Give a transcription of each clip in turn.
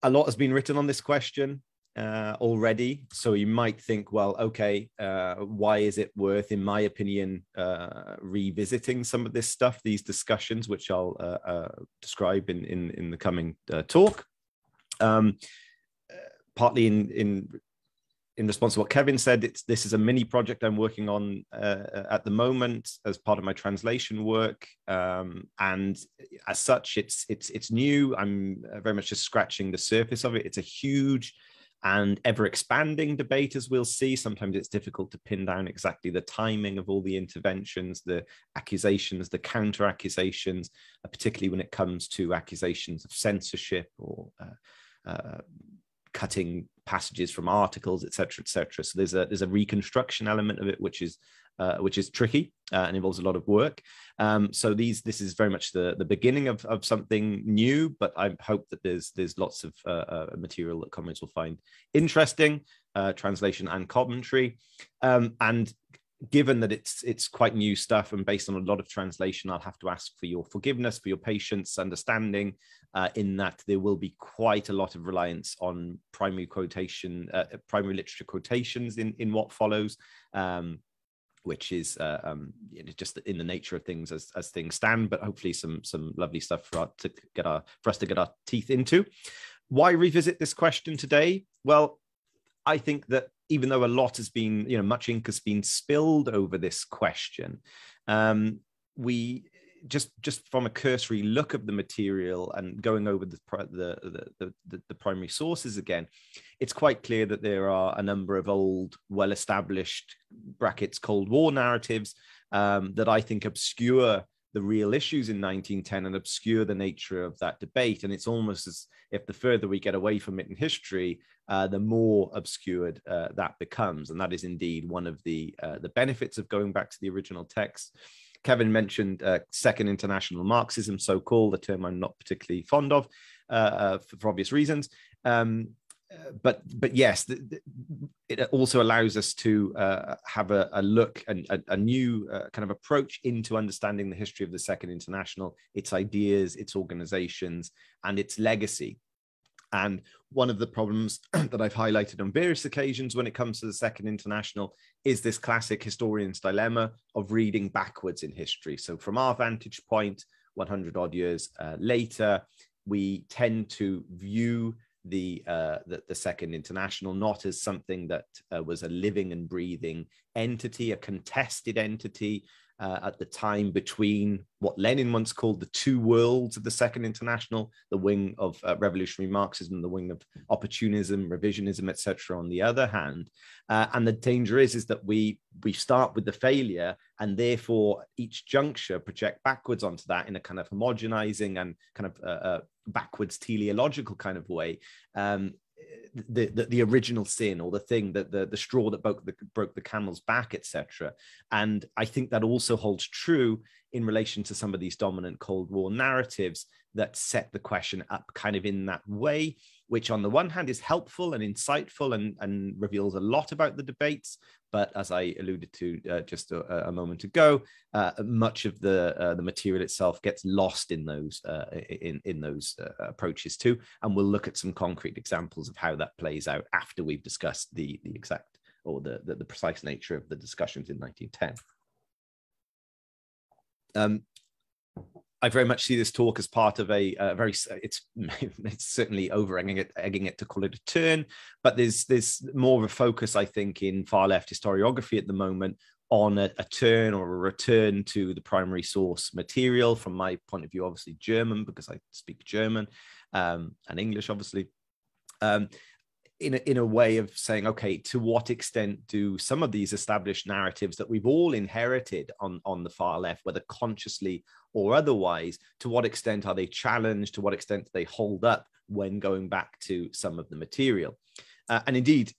A lot has been written on this question already. So you might think, well, okay, why is it worth, in my opinion, revisiting some of this stuff, these discussions, which I'll describe in the coming talk. Partly in response to what Kevin said, this is a mini project I'm working on at the moment as part of my translation work, and as such, it's new. I'm very much just scratching the surface of it. It's a huge and ever-expanding debate, as we'll see. Sometimes it's difficult to pin down exactly the timing of all the interventions, the accusations, the counter-accusations, particularly when it comes to accusations of censorship or cutting passages from articles, etc., etc. So there's a reconstruction element of it, which is tricky and involves a lot of work. So this is very much the beginning of something new, but I hope that there's lots of material that comrades will find interesting, translation and commentary. And given that it's quite new stuff and based on a lot of translation, I'll have to ask for your forgiveness, for your patience, understanding, in that there will be quite a lot of reliance on primary literature quotations in what follows, which is just in the nature of things as things stand, but hopefully some lovely stuff for us to get our teeth into. Why revisit this question today? Well, I think that even though a lot has been, much ink has been spilled over this question, we just from a cursory look of the material and going over the primary sources again, it's quite clear that there are a number of old, well-established brackets Cold War narratives that I think obscure the real issues in 1910 and obscure the nature of that debate. And it's almost as if the further we get away from it in history, the more obscured that becomes. And that is indeed one of the benefits of going back to the original text. Kevin mentioned Second International Marxism, so-called, a term I'm not particularly fond of for obvious reasons. But yes, it also allows us to have a look and a new kind of approach into understanding the history of the Second International, its ideas, its organizations, and its legacy. And one of the problems that I've highlighted on various occasions when it comes to the Second International is this classic historian's dilemma of reading backwards in history. So from our vantage point, 100 odd years later, we tend to view the Second International not as something that was a living and breathing entity, a contested entity at the time between what Lenin once called the two worlds of the Second International, the wing of revolutionary Marxism, the wing of opportunism, revisionism, etc. on the other hand. And the danger is that we start with the failure and therefore each juncture project backwards onto that in a kind of homogenizing and kind of backwards teleological kind of way. The original sin, or the thing that the straw that broke the camel's back, etc. And I think that also holds true in relation to some of these dominant Cold War narratives that set the question up kind of in that way, which on the one hand is helpful and insightful and reveals a lot about the debates. But as I alluded to just a moment ago, much of the material itself gets lost in those approaches too. And we'll look at some concrete examples of how that plays out after we've discussed the exact or the precise nature of the discussions in 1910. I very much see this talk as part of it's certainly egging it to call it a turn, but there's more of a focus, I think, in far left historiography at the moment on a turn or a return to the primary source material. From my point of view, obviously German, because I speak German, and English, obviously. In a way of saying, okay, to what extent do some of these established narratives that we've all inherited on the far left, whether consciously or otherwise, to what extent are they challenged? To what extent do they hold up when going back to some of the material? And indeed,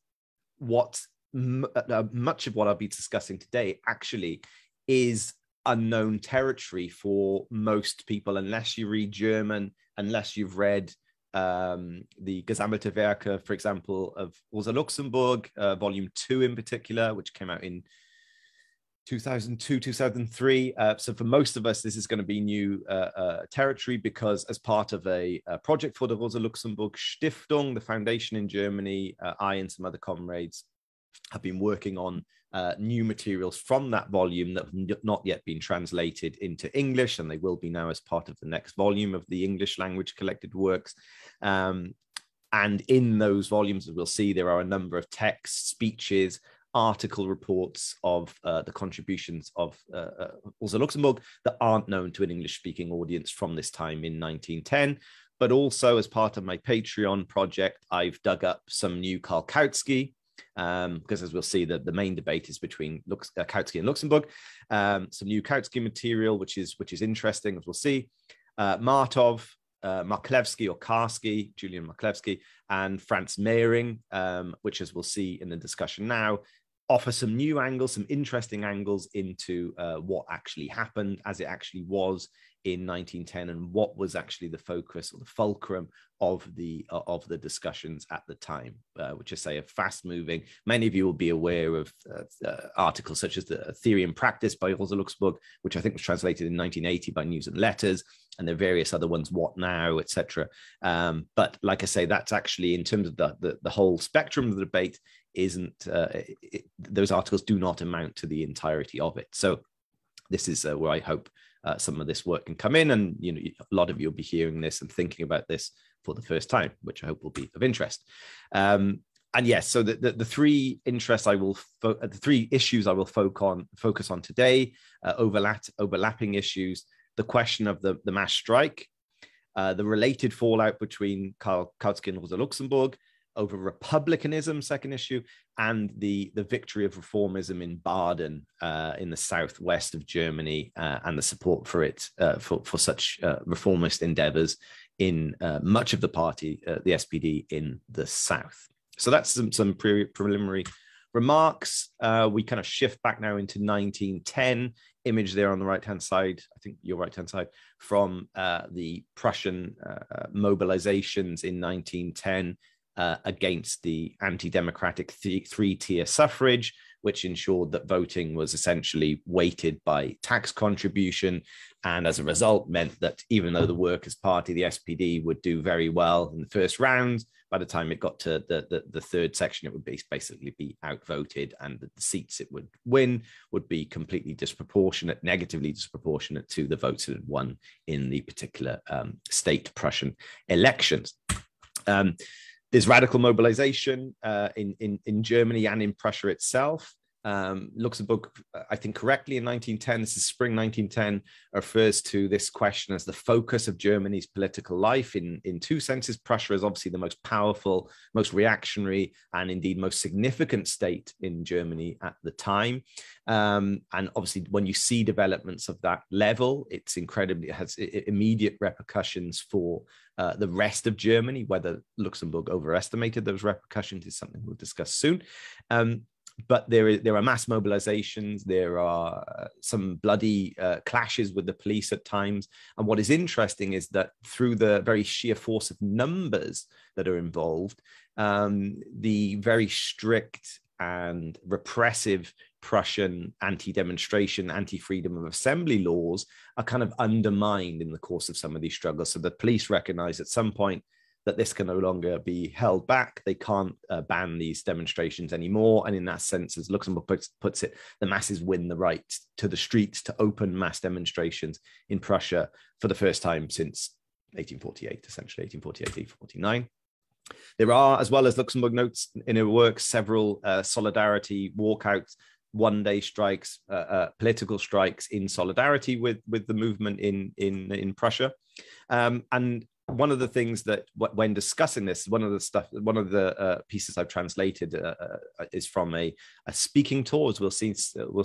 much of what I'll be discussing today actually is unknown territory for most people, unless you read German, unless you've read the Gesammelte Werke, for example, of Luxembourg, volume 2 in particular, which came out in 2002, 2003. So for most of us, this is going to be new territory, because as part of a project for the Rosa Luxemburg Stiftung, the foundation in Germany, I and some other comrades have been working on new materials from that volume that have not yet been translated into English, and they will be now as part of the next volume of the English language collected works. And in those volumes, as we'll see, there are a number of texts, speeches, article reports of the contributions of Rosa Luxemburg that aren't known to an English-speaking audience from this time in 1910. But also, as part of my Patreon project, I've dug up some new Kowski, because as we'll see, the main debate is between Kowski and Luxembourg. Some new Kowski material, which is interesting, as we'll see. Martov, Marklewski or Kowski, Julian Marklewski, and Franz Mehring, which, as we'll see in the discussion now, offer some new angles, some interesting angles into what actually happened as it actually was in 1910, and what was actually the focus or the fulcrum of the discussions at the time, which I say are fast moving. Many of you will be aware of articles such as the Theory and Practice by Rosa Luxemburg, which I think was translated in 1980 by News and Letters, and there are various other ones, What Now, etc. But like I say, that's actually, in terms of the whole spectrum of the debate, those articles do not amount to the entirety of it. So this is where I hope some of this work can come in, and a lot of you will be hearing this and thinking about this for the first time, which I hope will be of interest. And yes, so the three interests the three issues I will focus on today, overlapping issues: the question of the mass strike, the related fallout between Kowski and Rosa Luxemburg over republicanism, second issue, and the victory of reformism in Baden in the southwest of Germany, and the support for it for such reformist endeavors in much of the party, the SPD, in the south. So that's some preliminary remarks. We kind of shift back now into 1910, image there on the right-hand side, I think your right-hand side, from the Prussian mobilizations in 1910 against the anti-democratic three-tier suffrage, which ensured that voting was essentially weighted by tax contribution, and as a result meant that even though the Workers' Party, the SPD, would do very well in the first round, by the time it got to the third section, it would basically be outvoted, and the seats it would win would be completely disproportionate, negatively disproportionate to the votes it had won in the particular state Prussian elections. There's radical mobilization in Germany and in Prussia itself. Luxembourg, I think correctly, in 1910, this is spring 1910, refers to this question as the focus of Germany's political life in two senses. Prussia is obviously the most powerful, most reactionary, and indeed most significant state in Germany at the time. And obviously, when you see developments of that level, it has immediate repercussions for the rest of Germany. Whether Luxembourg overestimated those repercussions is something we'll discuss soon. But there are mass mobilizations. There are some bloody clashes with the police at times. And what is interesting is that through the very sheer force of numbers that are involved, the very strict and repressive Prussian anti-demonstration, anti-freedom of assembly laws are kind of undermined in the course of some of these struggles. So the police recognize at some point that this can no longer be held back. They can't ban these demonstrations anymore. And in that sense, as Luxembourg puts it, the masses win the right to the streets to open mass demonstrations in Prussia for the first time since 1848, essentially, 1848, 1849. There are, as well as Luxembourg notes in her work, several solidarity walkouts, one-day strikes, political strikes in solidarity with the movement in Prussia. And one of the things that, when discussing this, one of the pieces I've translated is from a speaking tour, as we'll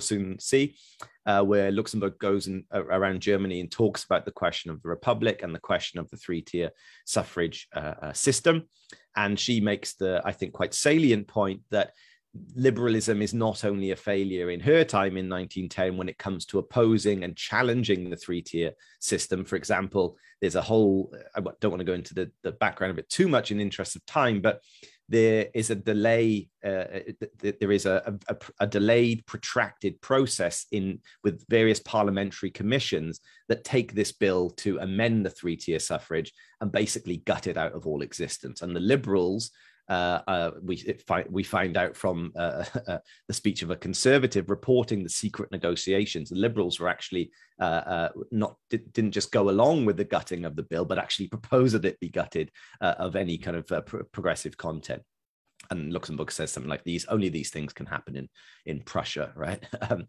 soon see, where Luxembourg goes around Germany and talks about the question of the Republic and the question of the three-tier suffrage system. And she makes the, I think, quite salient point that liberalism is not only a failure in her time in 1910 when it comes to opposing and challenging the three-tier system. For example, there's a whole, I don't want to go into the background of it too much in the interest of time, but there is a delay, there is a delayed, protracted process with various parliamentary commissions that take this bill to amend the three-tier suffrage and basically gut it out of all existence. And the Liberals, we find out from the speech of a Conservative reporting the secret negotiations. The Liberals were actually didn't just go along with the gutting of the bill, but actually proposed that it be gutted of any kind of progressive content. And Luxembourg says something like only these things can happen in Prussia, right? So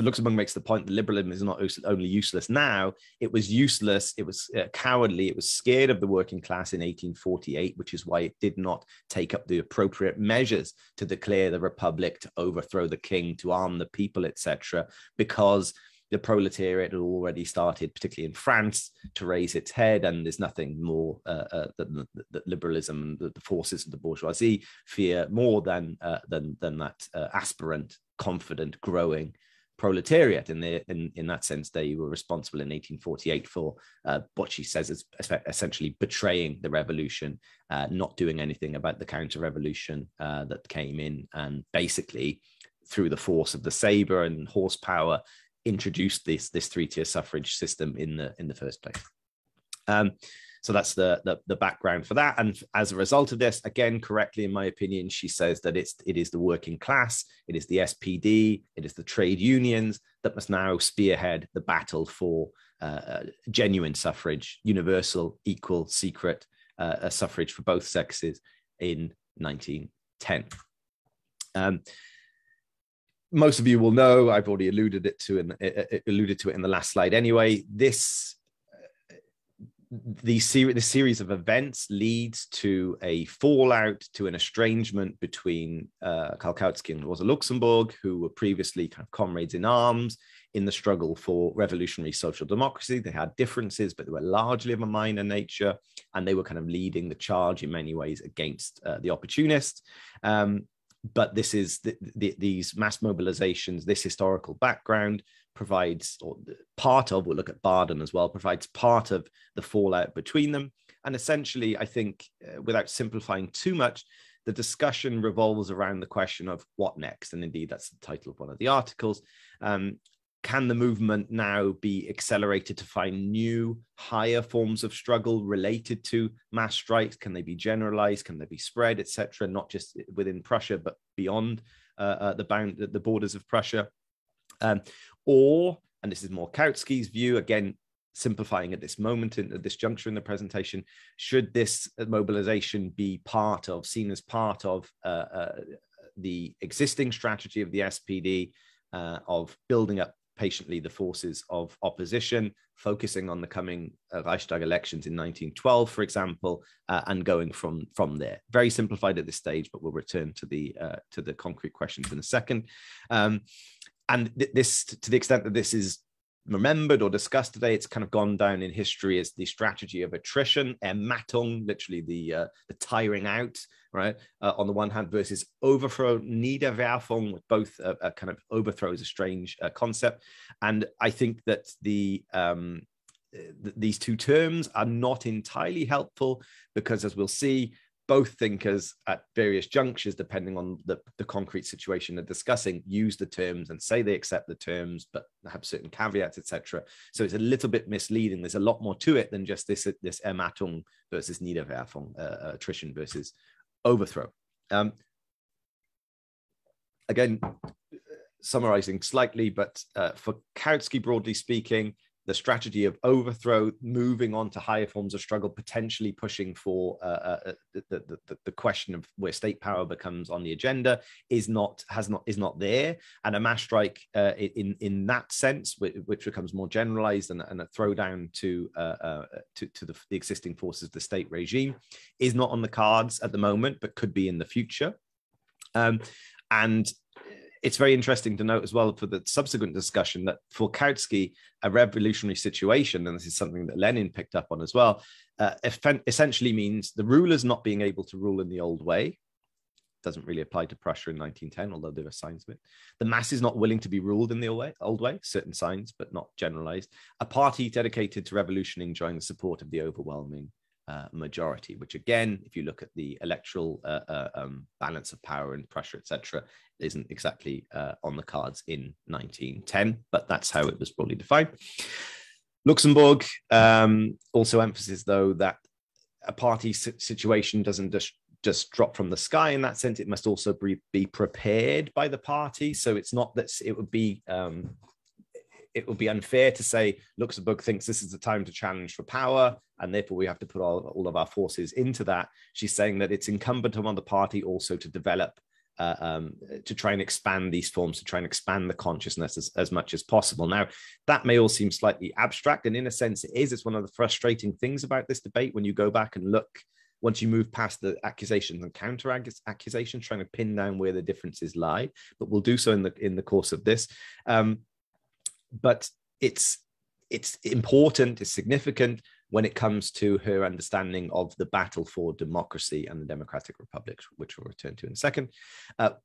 Luxembourg makes the point that liberalism is not only useless now, it was useless, it was cowardly, it was scared of the working class in 1848, which is why it did not take up the appropriate measures to declare the republic, to overthrow the king, to arm the people, etc., because the proletariat had already started, particularly in France, to raise its head, and there's nothing more than the liberalism and the forces of the bourgeoisie fear more than that aspirant, confident, growing proletariat. And in that sense, they were responsible in 1848 for what she says is essentially betraying the revolution, not doing anything about the counter-revolution that came in, and basically through the force of the saber and horsepower introduced this three-tier suffrage system in the first place. So that's the background for that. And as a result of this, again, correctly, in my opinion, she says that it is the working class, it is the SPD, it is the trade unions that must now spearhead the battle for genuine suffrage, universal, equal, secret suffrage for both sexes in 1910. Most of you will know, I've already alluded to it in the last slide anyway, this series of events leads to a fallout, to an estrangement between Kowski and Rosa Luxemburg, who were previously kind of comrades in arms in the struggle for revolutionary social democracy. They had differences, but they were largely of a minor nature, and they were kind of leading the charge in many ways against the opportunists. But this is these mass mobilizations, this historical background provides, or part of, we'll look at Baden as well, provides part of the fallout between them. And essentially, I think, without simplifying too much, the discussion revolves around the question of what next. And indeed, that's the title of one of the articles. Can the movement now be accelerated to find new, higher forms of struggle related to mass strikes? Can they be generalized? Can they be spread, etc.? Not just within Prussia, but beyond the borders of Prussia. Or, and this is more Kowski's view, again, simplifying at this moment, at this juncture in the presentation, should this mobilization be seen as part of the existing strategy of the SPD, of building up patiently the forces of opposition, focusing on the coming Reichstag elections in 1912, for example, and going from there. Very simplified at this stage, but we'll return to the concrete questions in a second. And this, to the extent that this is remembered or discussed today, it's kind of gone down in history as the strategy of attrition, Ermattung, literally the tiring out, right? On the one hand, versus overthrow, Niederwerfung, with both a kind of overthrow is a strange concept. And I think that these two terms are not entirely helpful because, as we'll see, both thinkers at various junctures, depending on the concrete situation they're discussing, use the terms and say they accept the terms, but have certain caveats, etc. So it's a little bit misleading. There's a lot more to it than just this Ermattung versus Niederwerfung, attrition versus overthrow. Again, summarizing slightly, but for Kowski, broadly speaking, the strategy of overthrow, moving on to higher forms of struggle, potentially pushing for the question of where state power becomes on the agenda is not there, and a mass strike in that sense, which becomes more generalized and a throwdown to the existing forces of the state regime, is not on the cards at the moment, but could be in the future. And it's very interesting to note as well for the subsequent discussion that for Kowski, a revolutionary situation, and this is something that Lenin picked up on as well, essentially means the rulers not being able to rule in the old way. Doesn't really apply to Prussia in 1910, although there are signs of it. The masses not willing to be ruled in the old way, certain signs, but not generalized. A party dedicated to revolution enjoying the support of the overwhelming majority, which again, if you look at the electoral balance of power in Prussia, etc., isn't exactly on the cards in 1910, but that's how it was broadly defined. Luxembourg also emphasizes, though, that a party situation doesn't just drop from the sky. In that sense, it must also be prepared by the party. So it's not that it would be unfair to say Luxembourg thinks this is the time to challenge for power, and therefore we have to put all of our forces into that. She's saying that it's incumbent on the party also to develop, to try and expand these forms, to try and expand the consciousness as much as possible. Now, that may all seem slightly abstract, and in a sense it is. It's one of the frustrating things about this debate when you go back and look, once you move past the accusations and counter accusations, trying to pin down where the differences lie. But we'll do so in the course of this. But it's important, it's significant when it comes to her understanding of the battle for democracy and the democratic republic, which we'll return to in a second.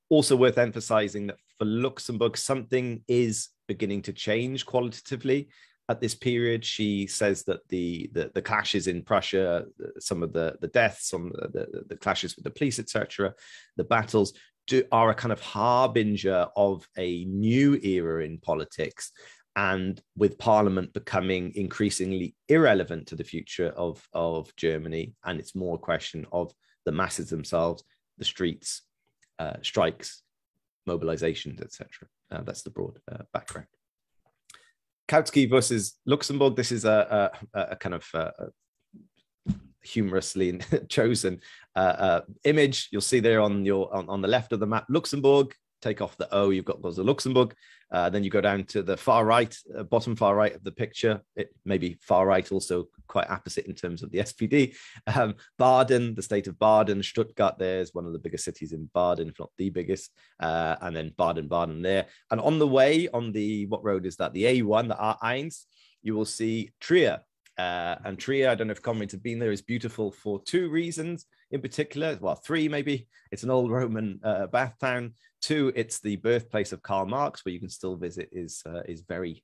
Also worth emphasizing that for Luxembourg, something is beginning to change qualitatively at this period. She says that the clashes in Prussia, some of the deaths, some of the clashes with the police, etc., the battles are a kind of harbinger of a new era in politics, and with Parliament becoming increasingly irrelevant to the future of Germany, and it's more a question of the masses themselves, the streets, strikes, mobilizations, etc. That's the broad background. Kowski versus Luxembourg. This is a kind of humorously chosen image. You'll see there on the left of the map, Luxembourg. Take off the O, you've got the Luxembourg. Then you go down to the far right, bottom far right of the picture. It may be far right, also quite opposite in terms of the SPD. Baden, the state of Baden, Stuttgart there is one of the biggest cities in Baden, if not the biggest. And then Baden there. And on the way, on the, what road is that? The A1, the A1, you will see Trier. And Trier, I don't know if comrades have been there, is beautiful for two reasons in particular. Well, three maybe. It's an old Roman bath town. Two, it's the birthplace of Karl Marx, where you can still visit his very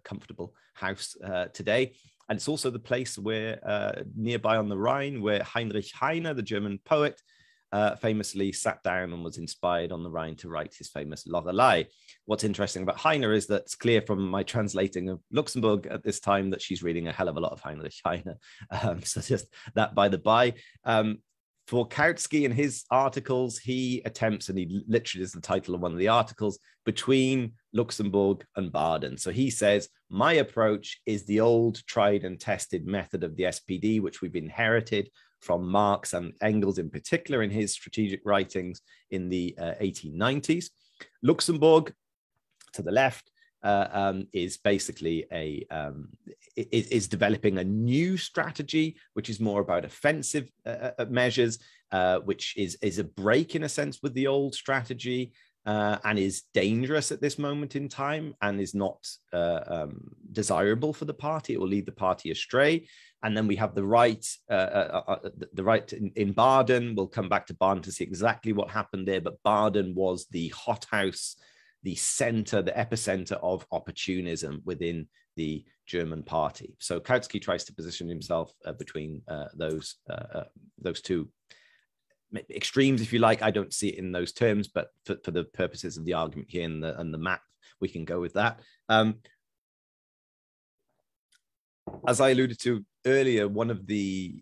comfortable house today. And it's also the place where, nearby on the Rhine, where Heinrich Heine, the German poet, famously sat down and was inspired on the Rhine to write his famous Lorelei. What's interesting about Heine is that it's clear from my translating of Luxembourg at this time that she's reading a hell of a lot of Heinrich Heine. So just that by the by. For Kowski in his articles, he attempts, and he literally is the title of one of the articles, between Luxembourg and Baden. So he says, my approach is the old tried and tested method of the SPD, which we've inherited from Marx and Engels in particular in his strategic writings in the 1890s. Luxembourg, to the left, is basically is developing a new strategy, which is more about offensive measures, which is a break in a sense with the old strategy, and is dangerous at this moment in time, and is not desirable for the party. It will lead the party astray. And then we have the right, in Baden. We'll come back to Baden to see exactly what happened there. But Baden was the hothouse, the center, the epicenter of opportunism within the German party. So Kowski tries to position himself between those two extremes, if you like. I don't see it in those terms, but for the purposes of the argument here and the map, we can go with that. As I alluded to earlier, one of the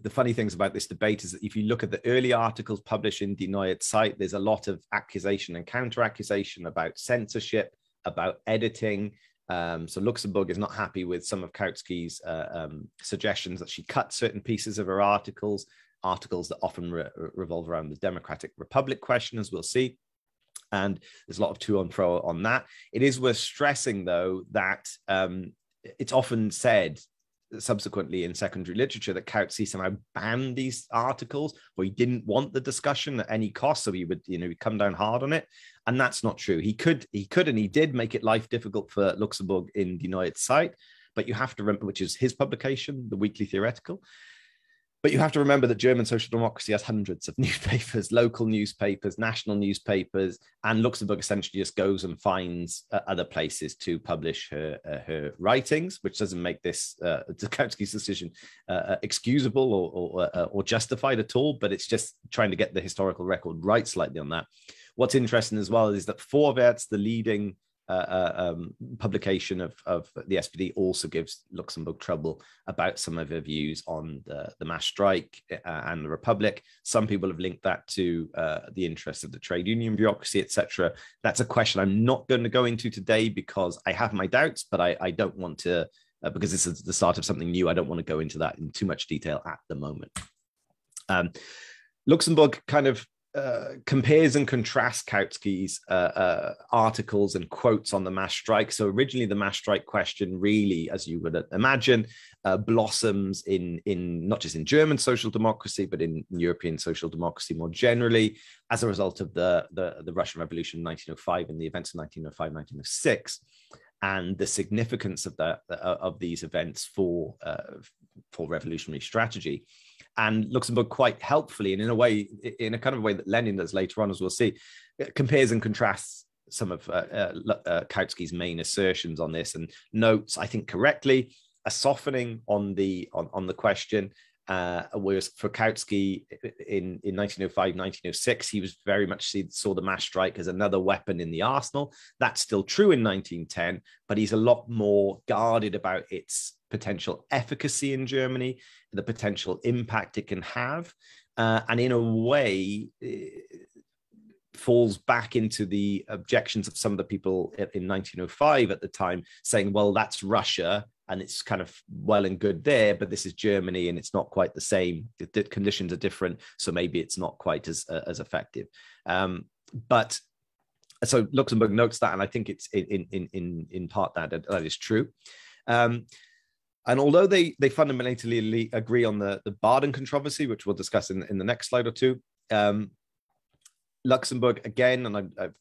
funny things about this debate is that if you look at the early articles published in Die Neue Zeit, there's a lot of accusation and counter-accusation about censorship, about editing. So Luxembourg is not happy with some of Kowski's suggestions that she cut certain pieces of her articles that often revolve around the democratic republic question, as we'll see. And there's a lot of to and fro on that. It is worth stressing, though, that it's often said subsequently in secondary literature that Kowski somehow banned these articles, or he didn't want the discussion at any cost, so he would, he'd come down hard on it. And that's not true. He could, and he did make it life difficult for Luxembourg in Die Neue Zeit, but you have to remember, which is his publication, The Weekly Theoretical. But you have to remember that German social democracy has hundreds of newspapers, local newspapers, national newspapers, and Luxembourg essentially just goes and finds other places to publish her writings, which doesn't make this Kowski's decision excusable or justified at all, but it's just trying to get the historical record right slightly on that. What's interesting as well is that Vorwärts, the leading publication of the SPD, also gives Luxembourg trouble about some of her views on the mass strike and the Republic. Some people have linked that to the interests of the trade union bureaucracy, etc. That's a question I'm not going to go into today because I have my doubts, but I don't want to, because this is the start of something new, I don't want to go into that in too much detail at the moment. Luxembourg kind of compares and contrasts Kowski's articles and quotes on the mass strike. So originally the mass strike question really, as you would imagine, blossoms in not just in German social democracy, but in European social democracy more generally, as a result of the Russian Revolution in 1905 and the events of 1905, 1906. And the significance of these events for revolutionary strategy. And Luxembourg quite helpfully, and in a kind of way that Lenin does later on, as we'll see, compares and contrasts some of Kowski's main assertions on this, and notes, I think correctly, a softening on the question. Whereas for Kowski in 1905, 1906, he was very much saw the mass strike as another weapon in the arsenal. That's still true in 1910, but he's a lot more guarded about its potential efficacy in Germany, the potential impact it can have, and in a way falls back into the objections of some of the people in 1905 at the time, saying, well, that's Russia, and it's kind of well and good there, but this is Germany, and it's not quite the same. The conditions are different, so maybe it's not quite as effective. But so Luxembourg notes that, and I think it's in part that is true. And although they fundamentally agree on the Baden controversy, which we'll discuss in the next slide or two, Luxembourg, again, and I've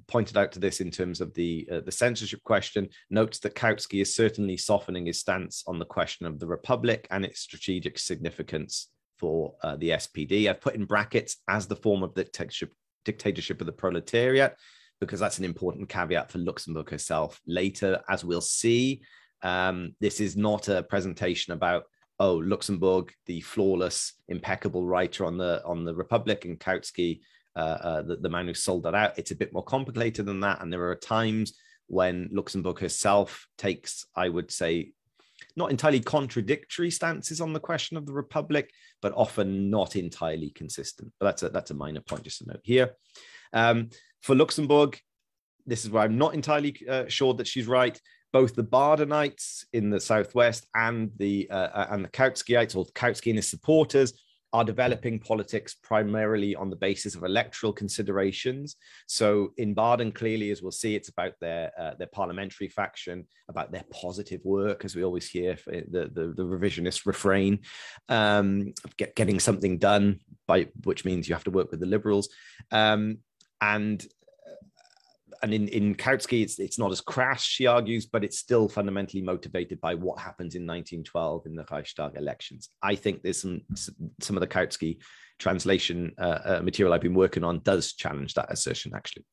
pointed out to this in terms of the censorship question, notes that Kowski is certainly softening his stance on the question of the Republic and its strategic significance for the SPD. I've put in brackets as the form of dictatorship of the proletariat, because that's an important caveat for Luxembourg herself later, as we'll see. This is not a presentation about, oh, Luxembourg, the flawless, impeccable writer on the Republic, and Kowski, the man who sold that out. It's a bit more complicated than that, and there are times when Luxembourg herself takes, I would say, not entirely contradictory stances on the question of the Republic, but often not entirely consistent. But that's a minor point, just to note here. For Luxembourg, this is where I'm not entirely sure that she's right. Both the Badenites in the southwest and the Kowskiites, or Kowski and his supporters, are developing politics primarily on the basis of electoral considerations. So in Baden, clearly, as we'll see, it's about their parliamentary faction, about their positive work, as we always hear, the revisionist refrain, getting something done, which means you have to work with the liberals. And in Kowski, it's not as crass, she argues, but it's still fundamentally motivated by what happens in 1912 in the Reichstag elections. I think there's some of the Kowski translation material I've been working on does challenge that assertion, actually.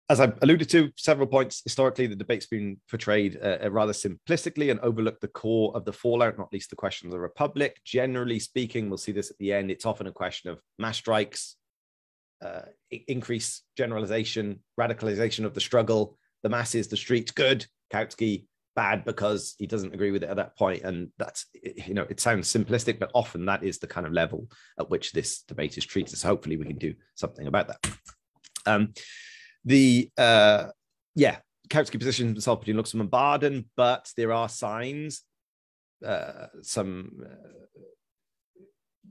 As I've alluded to, several points, historically, the debate's been portrayed rather simplistically and overlooked the core of the fallout, not least the question of the Republic. Generally speaking, we'll see this at the end, it's often a question of mass strikes, increase generalization, radicalization of the struggle, the masses, the streets, good, Kowski, bad because he doesn't agree with it at that point. And that's, it sounds simplistic, but often that is the kind of level at which this debate is treated. So hopefully we can do something about that. Kowski positions himself between Luxembourg and Baden, but there are signs, some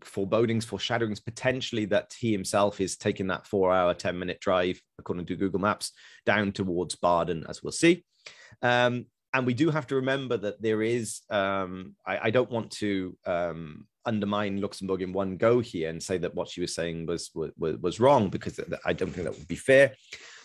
forebodings, foreshadowings, potentially that he himself is taking that 4-hour, 10-minute drive, according to Google Maps, down towards Baden, as we'll see. And we do have to remember that there is, I don't want to undermine Luxembourg in one go here and say that what she was saying was wrong, because I don't think that would be fair.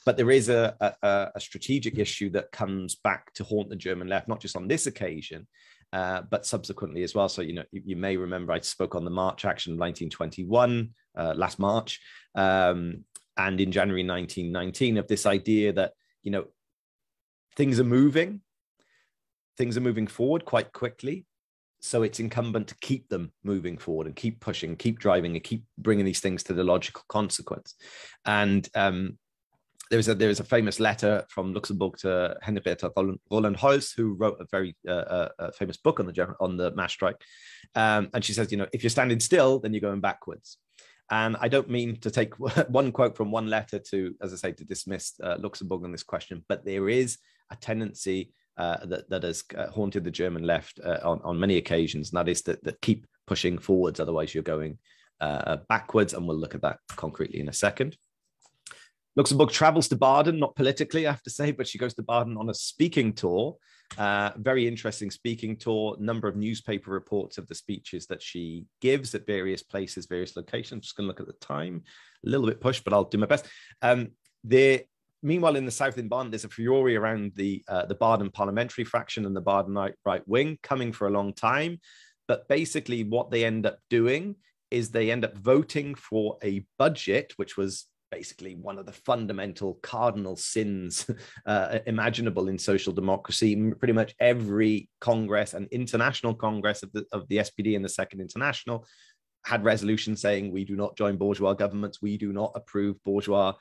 But there is a strategic issue that comes back to haunt the German left, not just on this occasion, but subsequently as well. So, you may remember I spoke on the March action of 1921, last March, and in January 1919, of this idea that, things are moving forward quite quickly. So it's incumbent to keep them moving forward and keep pushing, keep driving, and keep bringing these things to the logical consequence. And there is a famous letter from Luxembourg to Henrietta Roland Holz, who wrote a very famous book on the mass strike. And she says, if you're standing still, then you're going backwards. And I don't mean to take one quote from one letter to, as I say, to dismiss Luxembourg on this question, but there is a tendency that has haunted the German left on many occasions, and that is that keep pushing forwards, otherwise you're going backwards, and we'll look at that concretely in a second. Luxembourg travels to Baden, not politically, I have to say, but she goes to Baden on a speaking tour. Very interesting speaking tour, number of newspaper reports of the speeches that she gives at various places, various locations. I'm just going to look at the time, a little bit pushed, but I'll do my best. Meanwhile, in the south in Baden, there's a furore around the Baden parliamentary faction and the Baden right wing coming for a long time. But basically what they end up doing is they end up voting for a budget, which was basically one of the fundamental cardinal sins imaginable in social democracy. Pretty much every Congress and international Congress of the SPD and the Second International had resolutions saying, we do not join bourgeois governments, we do not approve bourgeois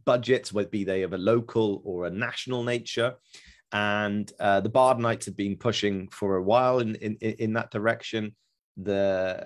budgets, whether be they of a local or a national nature. And the Badenites have been pushing for a while in that direction. They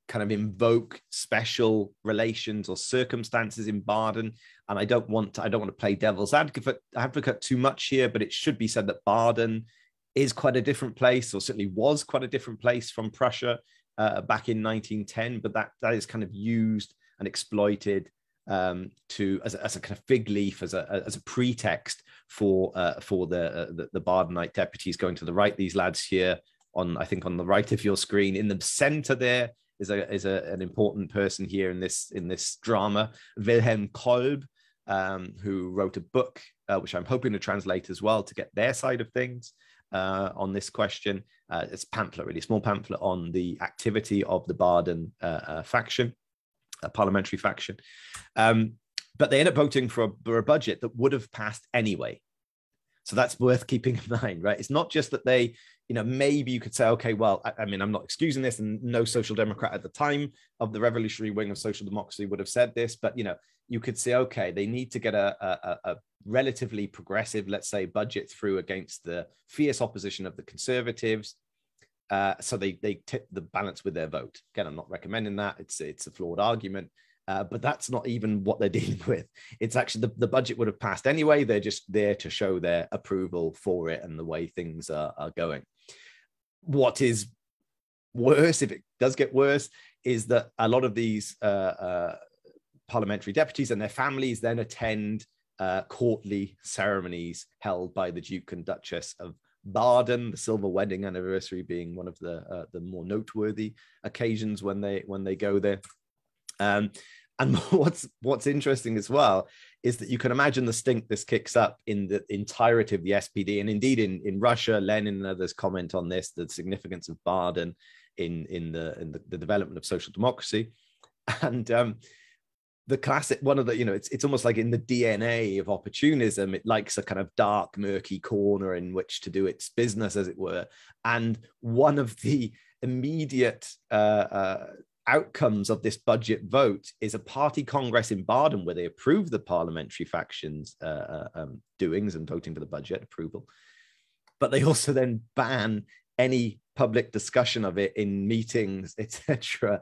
kind of invoke special relations or circumstances in Baden, and I don't want to play devil's advocate too much here, but it should be said that Baden is quite a different place, or certainly was quite a different place from Prussia back in 1910. But that is kind of used and exploited as a kind of fig leaf, as a pretext for the Badenite deputies going to the right. These lads here, I think on the right of your screen, in the center there is an important person here in this drama, Wilhelm Kolb, who wrote a book which I'm hoping to translate as well to get their side of things on this question. It's a pamphlet, really small pamphlet on the activity of the Baden faction, a parliamentary faction. But they end up voting for a budget that would have passed anyway. So that's worth keeping in mind, right? It's not just that they, maybe you could say, okay, well, I mean, I'm not excusing this, and no social democrat at the time of the revolutionary wing of social democracy would have said this, but, you could say, okay, they need to get a relatively progressive, let's say, budget through against the fierce opposition of the conservatives. So they tip the balance with their vote. Again, I'm not recommending that. It's a flawed argument. But that's not even what they're dealing with. It's actually the budget would have passed anyway. They're just there to show their approval for it and the way things are going. What is worse, if it does get worse, is that a lot of these parliamentary deputies and their families then attend courtly ceremonies held by the Duke and Duchess of Baden, the silver wedding anniversary being one of the more noteworthy occasions when they go there. And what's interesting as well is that you can imagine the stink this kicks up in the entirety of the SPD, and indeed in Russia. Lenin and others comment on this, the significance of Baden in the development of social democracy. And the classic one of the, it's almost like in the DNA of opportunism, it likes a kind of dark, murky corner in which to do its business, as it were. And one of the immediate outcomes of this budget vote is a party congress in Baden where they approve the parliamentary factions doings and voting for the budget approval, but they also then ban any public discussion of it in meetings, etc.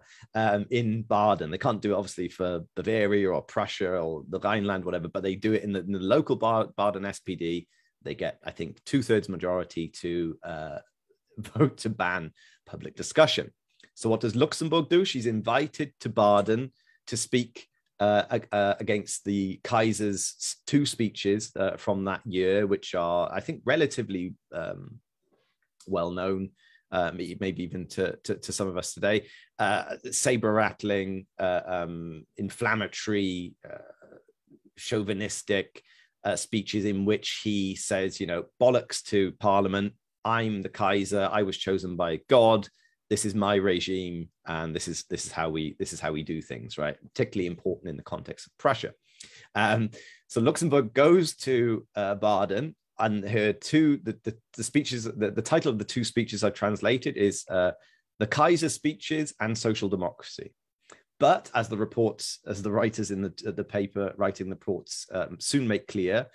In Baden. They can't do it obviously for Bavaria or Prussia or the Rhineland, whatever, but they do it in the local Baden SPD. They get, I think, 2/3 majority to vote to ban public discussion. So what does Luxembourg do? She's invited to Baden to speak against the Kaiser's two speeches from that year, which are, I think, relatively well known, maybe even to some of us today. Saber-rattling, inflammatory, chauvinistic, speeches in which he says, bollocks to Parliament. I'm the Kaiser. I was chosen by God. This is my regime, and this is how we do things, right? Particularly important in the context of Prussia. So Luxembourg goes to Baden, and her the speeches. The title of the two speeches I've translated is "The Kaiser Speeches and Social Democracy." But as the writers in the paper writing the reports soon make clear,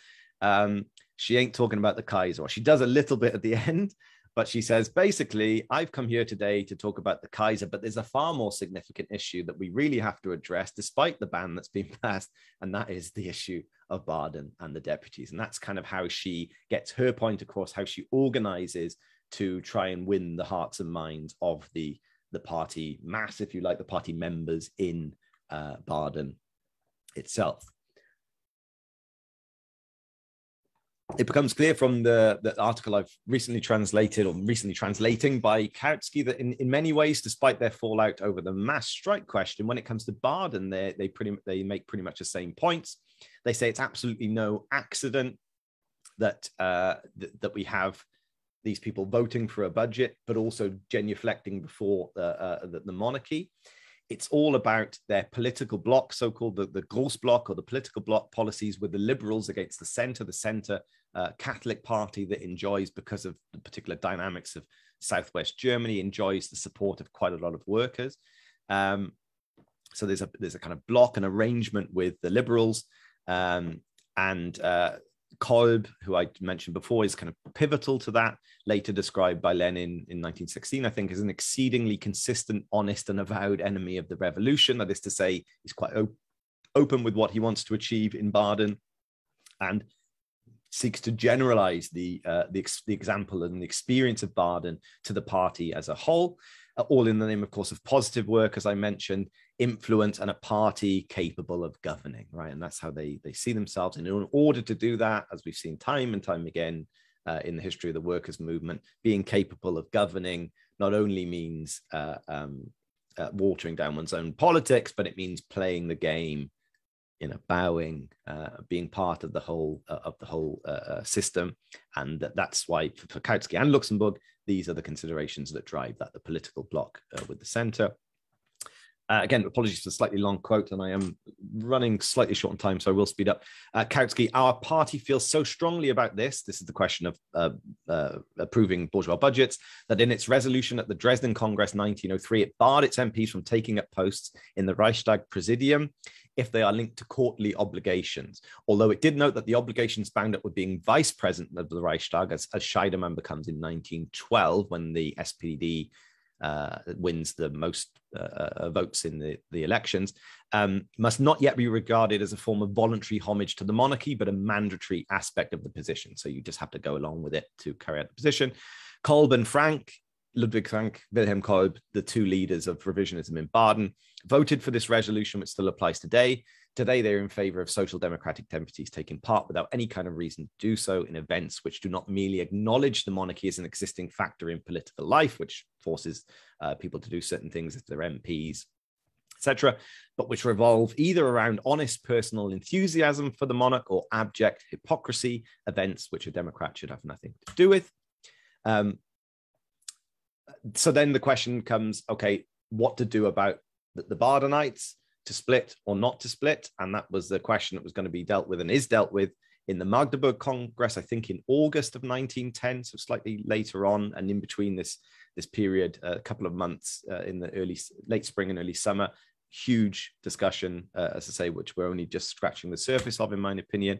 she ain't talking about the Kaiser. She does a little bit at the end, but she says, basically, I've come here today to talk about the Kaiser, but there's a far more significant issue that we really have to address, despite the ban that's been passed, and that is the issue of Baden and the deputies. And that's kind of how she gets her point across, how she organizes to try and win the hearts and minds of the party mass, if you like, the party members in Baden itself. It becomes clear from the article I've recently translated, or recently translating, by Kowski, that in many ways, despite their fallout over the mass strike question, when it comes to Baden, they make pretty much the same points. They say it's absolutely no accident that that we have these people voting for a budget, but also genuflecting before the monarchy. It's all about their political bloc, so-called the Großblock, or the political bloc policies with the liberals against the center Catholic party that enjoys, because of the particular dynamics of Southwest Germany, enjoys the support of quite a lot of workers. So there's a kind of block and arrangement with the liberals, and Kolb, who I mentioned before, is kind of pivotal to that, later described by Lenin in 1916, I think, as an exceedingly consistent, honest, and avowed enemy of the revolution. That is to say, he's quite open with what he wants to achieve in Baden, and seeks to generalize the example and the experience of Baden to the party as a whole, all in the name, of course, of positive work, as I mentioned, influence, and a party capable of governing, right? And that's how they see themselves. And in order to do that, as we've seen time and time again in the history of the workers' movement, being capable of governing not only means watering down one's own politics, but it means playing the game, bowing, being part of the whole system. And that's why for Kowski and Luxembourg, these are the considerations that drive that, the political bloc with the center. Again, apologies for the slightly long quote, and I am running slightly short on time, so I will speed up. Kowski, our party feels so strongly about this. This is the question of approving bourgeois budgets, that in its resolution at the Dresden Congress 1903, it barred its MPs from taking up posts in the Reichstag Presidium if they are linked to courtly obligations. Although it did note that the obligations bound up with being vice president of the Reichstag, as Scheidemann becomes in 1912, when the SPD wins the most votes in the elections, must not yet be regarded as a form of voluntary homage to the monarchy, but a mandatory aspect of the position. So you just have to go along with it to carry out the position. Kolb and Frank, Ludwig Frank, Wilhelm Kolb, the two leaders of revisionism in Baden, voted for this resolution, which still applies today. Today, they're in favor of social democratic deputies taking part without any kind of reason to do so in events which do not merely acknowledge the monarchy as an existing factor in political life, which forces people to do certain things if they're MPs, etc., but which revolve either around honest personal enthusiasm for the monarch or abject hypocrisy, events which a Democrat should have nothing to do with. So then the question comes, okay, what to do about the Badenites, to split or not to split? And that was the question that was going to be dealt with and is dealt with in the Magdeburg Congress, I think in August of 1910, so slightly later on, and in between this period, a couple of months in the late spring and early summer. Huge discussion, as I say, which we're only just scratching the surface of, in my opinion.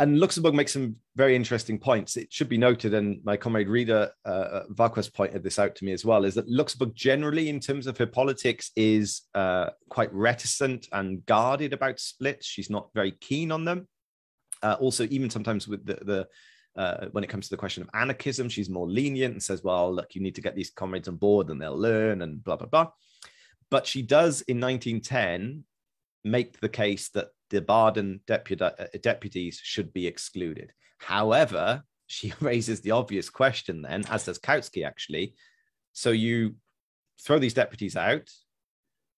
And Luxembourg makes some very interesting points. It should be noted, and my comrade Rita Varquez pointed this out to me as well, is that Luxembourg generally, in terms of her politics, is quite reticent and guarded about splits. She's not very keen on them. Also, even sometimes with when it comes to the question of anarchism, she's more lenient and says, well, look, you need to get these comrades on board and they'll learn and blah, blah, blah. But she does, in 1910, make the case that the Baden deputies should be excluded. However, she raises the obvious question then, as does Kowski actually. So you throw these deputies out.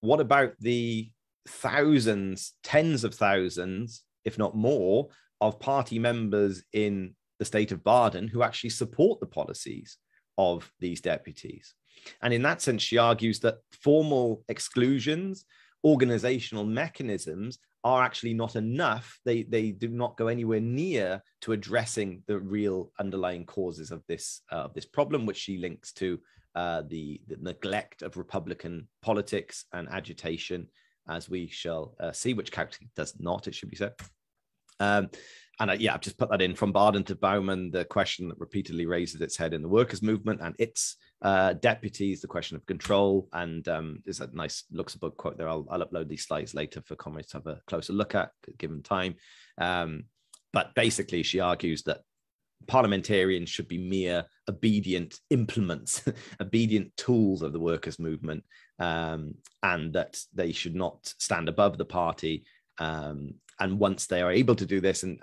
What about the thousands, tens of thousands, if not more, of party members in the state of Baden who actually support the policies of these deputies. And in that sense, she argues that formal exclusions, organizational mechanisms are actually not enough. They do not go anywhere near to addressing the real underlying causes of this problem, which she links to the neglect of Republican politics and agitation, as we shall see, which Kowski does not, it should be said. I've just put that in. From Baden to Baumann, the question that repeatedly raises its head in the workers' movement and its deputies, the question of control. And there's a nice Luxembourg quote there. I'll upload these slides later for comrades to have a closer look at, given time. But basically, she argues that parliamentarians should be mere obedient implements, obedient tools of the workers' movement, and that they should not stand above the party. And once they are able to do this, and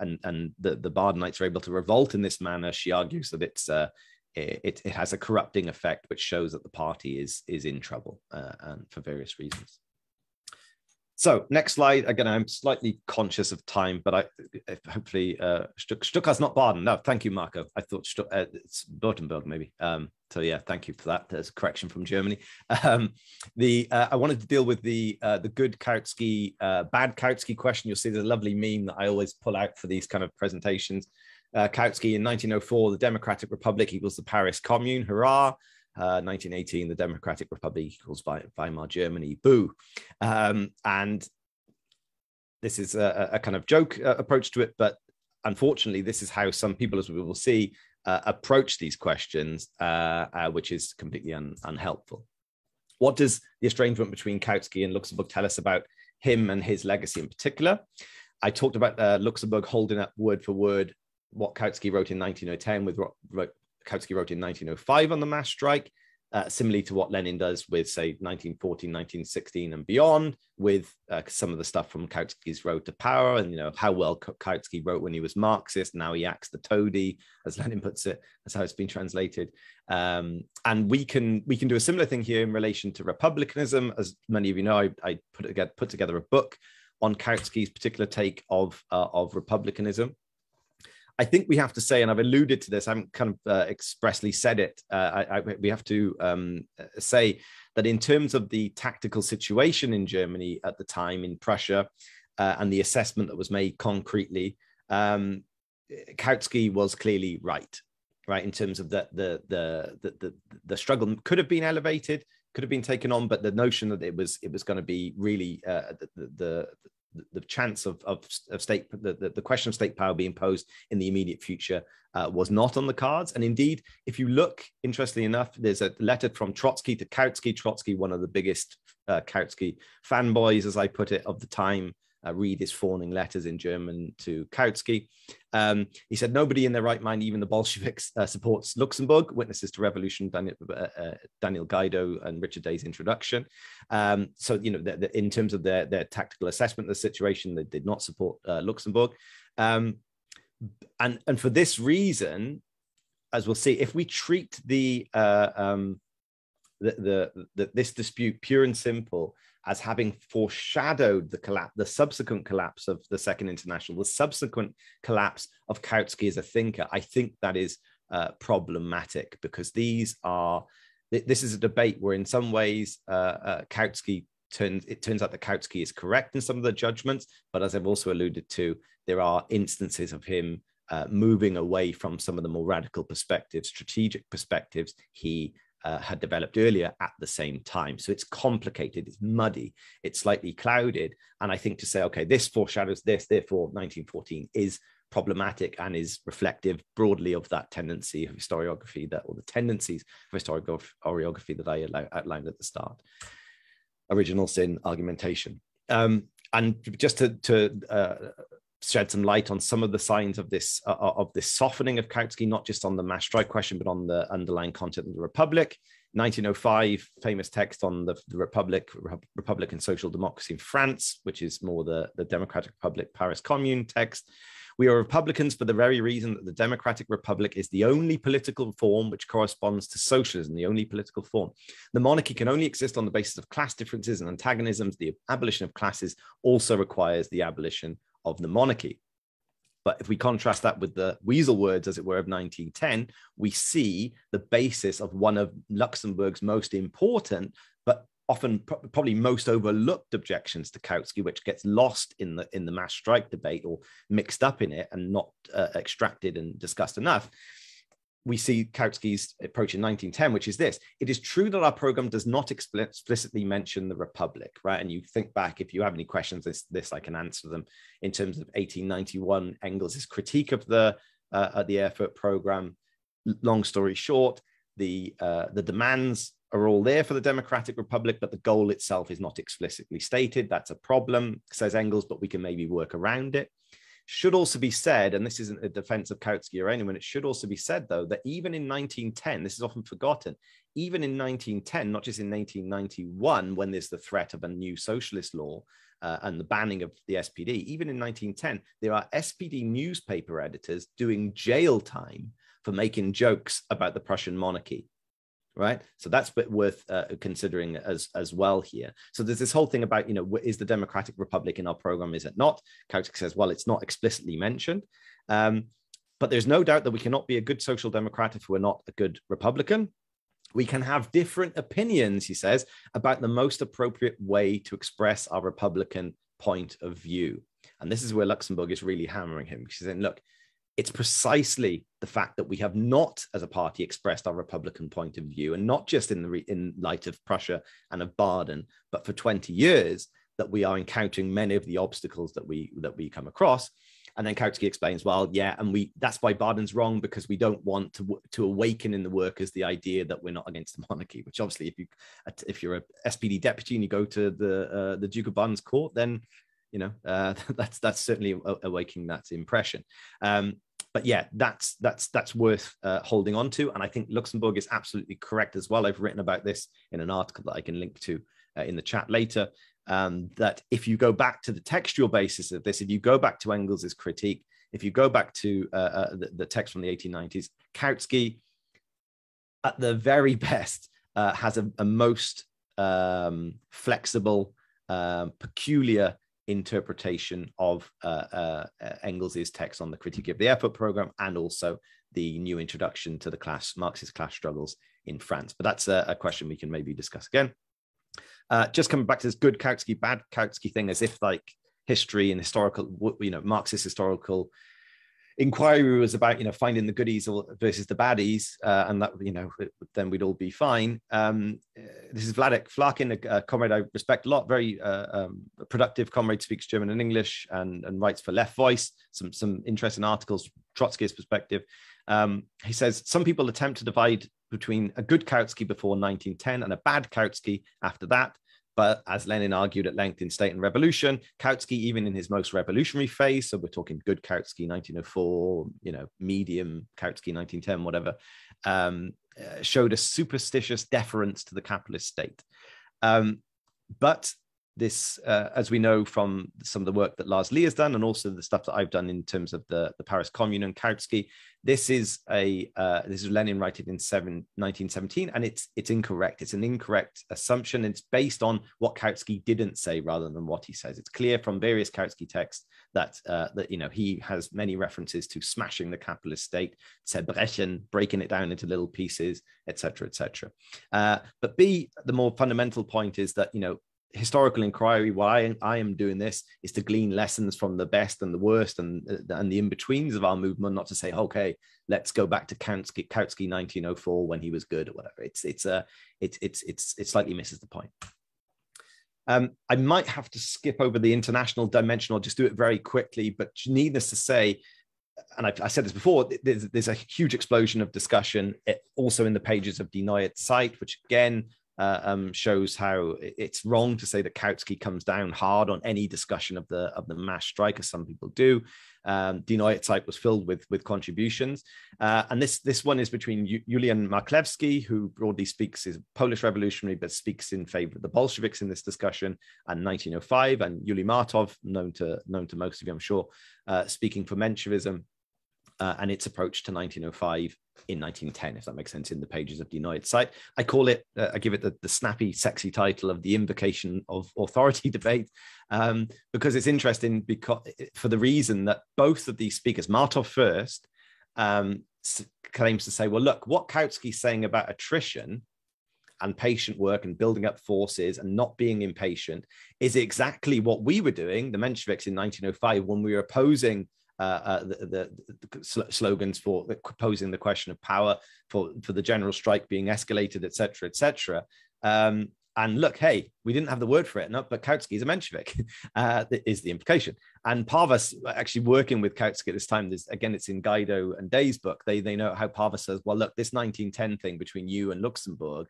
the Badenites are able to revolt in this manner, she argues that it has a corrupting effect, which shows that the party is in trouble, and for various reasons. So next slide. Again, I'm slightly conscious of time, but hopefully Stuttgart's not Baden. No, thank you, Marco. I thought it's Württemberg maybe. So yeah, thank you for that. There's a correction from Germany. I wanted to deal with the good Kowski, bad Kowski question. You'll see there's a lovely meme that I always pull out for these kind of presentations. Kowski in 1904, the Democratic Republic equals the Paris Commune. Hurrah! 1918, the Democratic Republic equals Weimar Germany. Boo! And this is a kind of joke approach to it, but unfortunately, this is how some people, as we will see, approach these questions, which is completely unhelpful. What does the estrangement between Kowski and Luxembourg tell us about him and his legacy in particular? I talked about Luxembourg holding up word for word what Kowski wrote in 1910 with what Kowski wrote in 1905 on the mass strike, similarly to what Lenin does with, say, 1914, 1916 and beyond, with some of the stuff from Kowski's Road to Power, and how well Kowski wrote when he was Marxist. Now he acts the toady, as Lenin puts it. That's how it's been translated. And we can do a similar thing here in relation to republicanism. As many of you know, I put together a book on Kowski's particular take of republicanism. I think we have to say, and I've alluded to this, I haven't kind of expressly said it, we have to say that in terms of the tactical situation in Germany at the time, in Prussia, and the assessment that was made concretely, Kowski was clearly right, in terms of the struggle could have been elevated, could have been taken on, but the notion that it was going to be really the chance of state, the question of state power being posed in the immediate future was not on the cards. And indeed, if you look, interestingly enough, there's a letter from Trotsky to Kowski. Trotsky, one of the biggest Kowski fanboys, as I put it, of the time. Read his fawning letters in German to Kowski. He said, nobody in their right mind, even the Bolsheviks, supports Luxembourg. Witnesses to revolution, Daniel Guido and Richard Day's introduction. So, in terms of their tactical assessment of the situation, they did not support Luxembourg. And for this reason, as we'll see, if we treat this dispute pure and simple as having foreshadowed the subsequent collapse of the Second International, the subsequent collapse of Kowski as a thinker, I think that is problematic, because this is a debate where in some ways Kowski turns out that Kowski is correct in some of the judgments, but as I've also alluded to, there are instances of him moving away from some of the more radical perspectives, strategic perspectives he had developed earlier at the same time. So it's complicated, it's muddy, it's slightly clouded. And I think to say, okay, this foreshadows this, therefore 1914 is problematic and is reflective broadly of that tendency of historiography, or the tendencies of historiography that I outlined at the start. Original sin argumentation. And just to shed some light on some of the signs of this softening of Kowski, not just on the mass strike question, but on the underlying content of the Republic. 1905, famous text on the Republic and social democracy in France, which is more the Democratic Republic Paris Commune text. We are Republicans for the very reason that the Democratic Republic is the only political form which corresponds to socialism, the only political form. The monarchy can only exist on the basis of class differences and antagonisms. The abolition of classes also requires the abolition of the monarchy. But if we contrast that with the weasel words, as it were, of 1910, we see the basis of one of Luxembourg's most important, but often probably most overlooked objections to Kowski, which gets lost in the mass strike debate or mixed up in it and not extracted and discussed enough. We see Kowski's approach in 1910, which is this: it is true that our program does not explicitly mention the Republic, right? And you think back, if you have any questions, this I can answer them in terms of 1891, Engels' critique of the Erfurt program. Long story short, the demands are all there for the Democratic Republic, but the goal itself is not explicitly stated. That's a problem, says Engels, but we can maybe work around it. Should also be said, and this isn't a defense of Kowski or anyone, it should also be said, though, that even in 1910, this is often forgotten, even in 1910, not just in 1991, when there's the threat of a new socialist law and the banning of the SPD, even in 1910, there are SPD newspaper editors doing jail time for making jokes about the Prussian monarchy. Right. So that's worth considering as well here. So there's this whole thing about, is the Democratic Republic in our program? Is it not? Kowski says, well, it's not explicitly mentioned. But there's no doubt that we cannot be a good social democrat if we're not a good Republican. We can have different opinions, he says, about the most appropriate way to express our Republican point of view. And this is where Luxembourg is really hammering him. She's saying, look, it's precisely the fact that we have not, as a party, expressed our Republican point of view, and not just in light of Prussia and of Baden, but for 20 years, that we are encountering many of the obstacles that we come across. And then Kowski explains, well, yeah, and that's why Baden's wrong, because we don't want to awaken in the workers the idea that we're not against the monarchy. Which obviously, if you're a SPD deputy and you go to the Duke of Baden's court, then that's certainly awakening that impression. But yeah, that's worth holding on to. And I think Luxembourg is absolutely correct as well. I've written about this in an article that I can link to in the chat later, that if you go back to the textual basis of this, if you go back to Engels' critique, if you go back to the text from the 1890s, Kowski, at the very best, has a most flexible, peculiar interpretation of Engels' text on the critique of the Erfurt program, and also the new introduction to the Marxist class struggles in France. But that's a question we can maybe discuss again. Just coming back to this good Kowski, bad Kowski thing, as if like history and historical, Marxist historical inquiry was about, finding the goodies versus the baddies, and that, then we'd all be fine. This is Vladek Flakin, a comrade I respect a lot, very productive comrade, speaks German and English, and writes for Left Voice, some interesting articles, Trotskyist perspective. He says, some people attempt to divide between a good Kowski before 1910 and a bad Kowski after that. But as Lenin argued at length in State and Revolution, Kowski, even in his most revolutionary phase, so we're talking good Kowski 1904, medium Kowski 1910, whatever, showed a superstitious deference to the capitalist state. But this, as we know from some of the work that Lars Lee has done, and also the stuff that I've done in terms of the Paris Commune and Kowski, this is Lenin writing in 1917, and it's incorrect. It's an incorrect assumption. It's based on what Kowski didn't say rather than what he says. It's clear from various Kowski texts that he has many references to smashing the capitalist state, zerbrechen, breaking it down into little pieces, etc., etc. But the more fundamental point is that historical inquiry, why I am doing this, is to glean lessons from the best and the worst and the in-betweens of our movement, not to say, okay, let's go back to Kowski 1904 when he was good or whatever. It slightly misses the point. I might have to skip over the international dimension or just do it very quickly, but needless to say, and I said this before, there's a huge explosion of discussion also in the pages of Die Neue Zeit, which again shows how it's wrong to say that Kowski comes down hard on any discussion of the mass strike, as some people do. Die Neue Zeit was filled with contributions, and this one is between Julian Marklewski, who broadly speaks is Polish revolutionary but speaks in favor of the Bolsheviks in this discussion, and 1905, and Yuli Martov, known to most of you, I'm sure, speaking for Menshevism and its approach to 1905 in 1910, if that makes sense, in the pages of the United Site. I call it, I give it the snappy, sexy title of the Invocation of Authority debate, because it's interesting because for the reason that both of these speakers, Martov first, claims to say, well, look, what Kowski's saying about attrition and patient work and building up forces and not being impatient is exactly what we were doing, the Mensheviks in 1905, when we were opposing the slogans for posing the question of power, for the general strike being escalated, etc., etc. And look, hey, we didn't have the word for it, no, but Kowski is a Menshevik, is the implication. And Parvas actually working with Kowski at this time, again, it's in Guido and Day's book, they know how Parvas says, well, look, this 1910 thing between you and Luxembourg,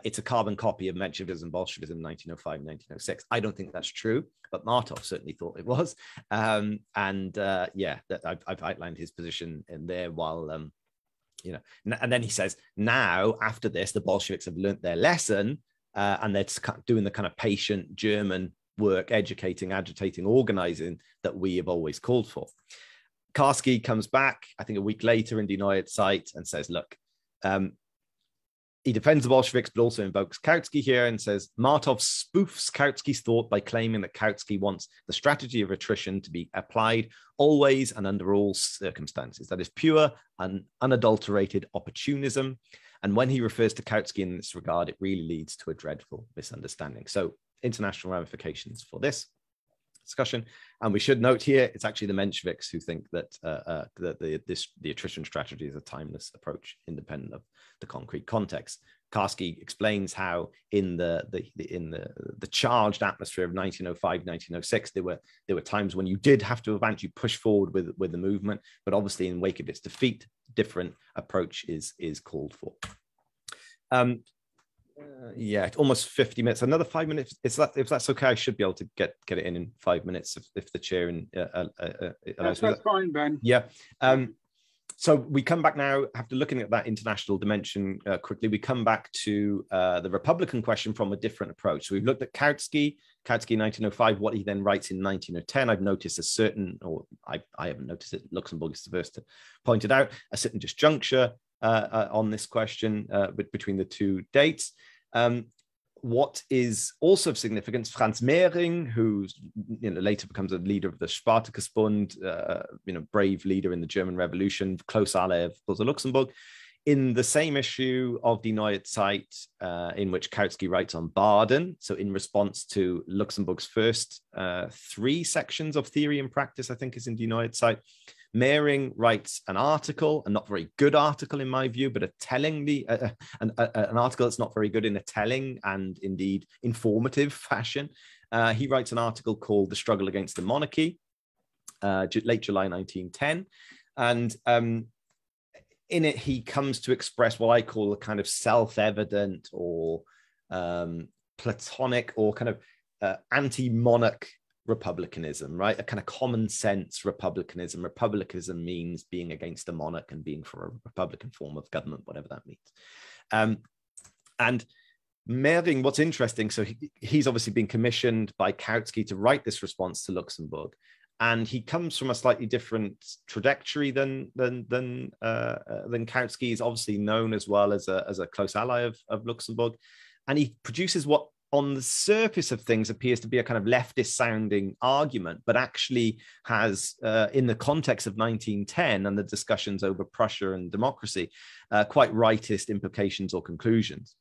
it's a carbon copy of Menshevism, Bolshevism, 1905, 1906. I don't think that's true, but Martov certainly thought it was. Yeah, I've outlined his position in there while, and then he says, now, after this, the Bolsheviks have learnt their lesson, and they're doing the kind of patient German work, educating, agitating, organizing that we have always called for. Kowski comes back, I think a week later in Die Neue Zeit, and says, look, he defends the Bolsheviks, but also invokes Kowski here and says, Martov spoofs Kowski's thought by claiming that Kowski wants the strategy of attrition to be applied always and under all circumstances. That is pure and unadulterated opportunism. And when he refers to Kowski in this regard, it really leads to a dreadful misunderstanding. So international ramifications for this discussion. And we should note here, it's actually the Mensheviks who think that the attrition strategy is a timeless approach, independent of the concrete context. Kowski explains how in the charged atmosphere of 1905, 1906, there were times when you did have to advance, you push forward with the movement, but obviously in wake of its defeat, different approach is called for. Yeah, almost 50 minutes. Another 5 minutes. If that's okay, I should be able to get it in 5 minutes if the chair allows me. That's fine, Ben. Yeah. So we come back now, after looking at that international dimension quickly, we come back to the Republican question from a different approach. So we've looked at Kowski 1905, what he then writes in 1910. I've noticed a certain, or I haven't noticed it, Luxembourg is the first to point it out, a certain disjuncture on this question between the two dates. What is also of significance, Franz Mehring, who later becomes a leader of the Spartakusbund, brave leader in the German Revolution, close ally of Rosa Luxemburg, in the same issue of Die Neue Zeit, in which Kowski writes on Baden, so in response to Luxemburg's first 3 sections of Theory and Practice, I think is in Die Neue Zeit, Mehring writes an article, a not very good article in my view, but an article that's not very good in a telling and indeed informative fashion. He writes an article called The Struggle Against the Monarchy, late July 1910. And in it, he comes to express what I call a kind of self-evident or Platonic or kind of anti-monarch republicanism, right? A kind of common sense republicanism. Republicanism means being against a monarch and being for a republican form of government, whatever that means. And Mehring, what's interesting, so he's obviously been commissioned by Kowski to write this response to Luxembourg, and he comes from a slightly different trajectory than Kowski. Is obviously known as well as a close ally of Luxembourg, and he produces what on the surface of things appears to be a kind of leftist sounding argument, but actually has, in the context of 1910 and the discussions over Prussia and democracy, quite rightist implications or conclusions.